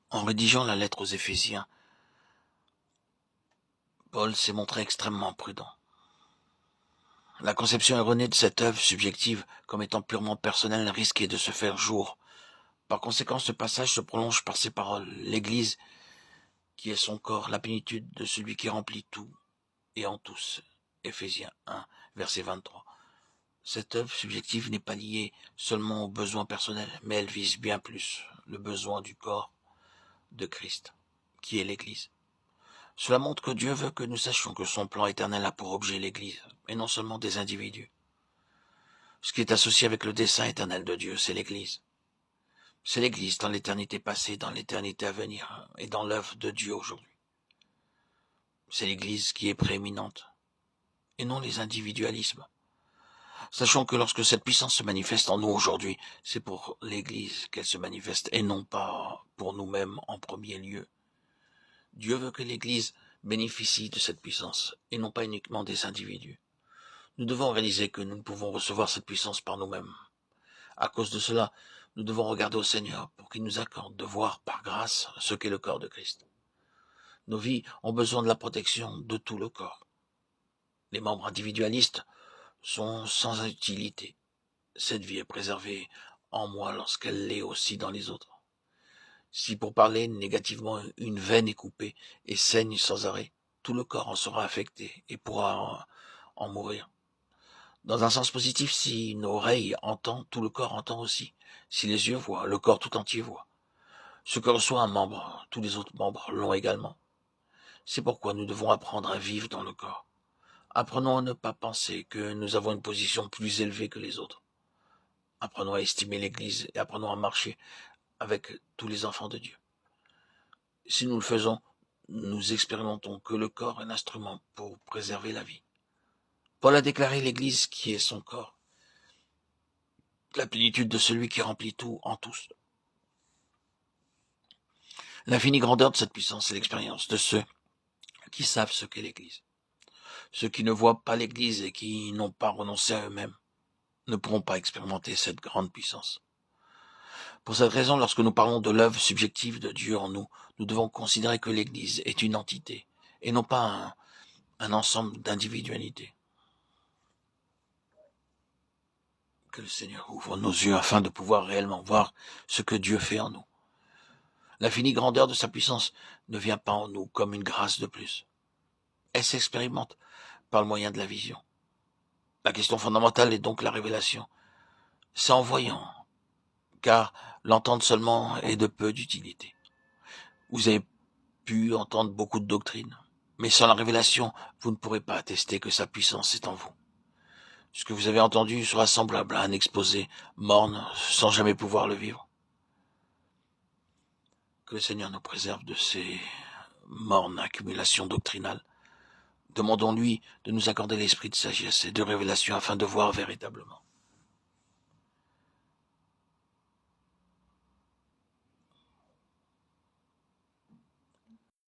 En rédigeant la lettre aux Éphésiens, Paul s'est montré extrêmement prudent. La conception erronée de cette œuvre subjective comme étant purement personnelle risquait de se faire jour. Par conséquent, ce passage se prolonge par ces paroles. L'Église, qui est son corps, la plénitude de celui qui remplit tout et en tous. Éphésiens 1, verset 23. Cette œuvre subjective n'est pas liée seulement aux besoins personnels, mais elle vise bien plus le besoin du corps de Christ, qui est l'Église. Cela montre que Dieu veut que nous sachions que son plan éternel a pour objet l'Église, et non seulement des individus. Ce qui est associé avec le dessein éternel de Dieu, c'est l'Église. C'est l'Église dans l'éternité passée, dans l'éternité à venir, et dans l'œuvre de Dieu aujourd'hui. C'est l'Église qui est prééminente, et non les individualismes. Sachons que lorsque cette puissance se manifeste en nous aujourd'hui, c'est pour l'Église qu'elle se manifeste, et non pas pour nous-mêmes en premier lieu. Dieu veut que l'Église bénéficie de cette puissance, et non pas uniquement des individus. Nous devons réaliser que nous ne pouvons recevoir cette puissance par nous-mêmes. À cause de cela, nous devons regarder au Seigneur pour qu'il nous accorde de voir par grâce ce qu'est le corps de Christ. Nos vies ont besoin de la protection de tout le corps. Les membres individualistes sont sans utilité. Cette vie est préservée en moi lorsqu'elle l'est aussi dans les autres. Si pour parler négativement, une veine est coupée et saigne sans arrêt, tout le corps en sera affecté et pourra en mourir. Dans un sens positif, si une oreille entend, tout le corps entend aussi. Si les yeux voient, le corps tout entier voit. Ce que reçoit un membre, tous les autres membres l'ont également. C'est pourquoi nous devons apprendre à vivre dans le corps. Apprenons à ne pas penser que nous avons une position plus élevée que les autres. Apprenons à estimer l'Église et apprenons à marcher avec tous les enfants de Dieu. Si nous le faisons, nous expérimentons que le corps est un instrument pour préserver la vie. Paul a déclaré l'Église qui est son corps, la plénitude de celui qui remplit tout en tous. L'infinie grandeur de cette puissance est l'expérience de ceux qui savent ce qu'est l'Église. Ceux qui ne voient pas l'Église et qui n'ont pas renoncé à eux-mêmes ne pourront pas expérimenter cette grande puissance. Pour cette raison, lorsque nous parlons de l'œuvre subjective de Dieu en nous, nous devons considérer que l'Église est une entité et non pas un ensemble d'individualités. Que le Seigneur ouvre nos yeux afin de pouvoir réellement voir ce que Dieu fait en nous. L'infinie grandeur de sa puissance ne vient pas en nous comme une grâce de plus. Elle s'expérimente par le moyen de la vision. La question fondamentale est donc la révélation. C'est en voyant, car l'entendre seulement est de peu d'utilité. Vous avez pu entendre beaucoup de doctrines, mais sans la révélation, vous ne pourrez pas attester que sa puissance est en vous. Ce que vous avez entendu sera semblable à un exposé morne sans jamais pouvoir le vivre. Que le Seigneur nous préserve de ces mornes accumulations doctrinales. Demandons-lui de nous accorder l'esprit de sagesse et de révélation afin de voir véritablement.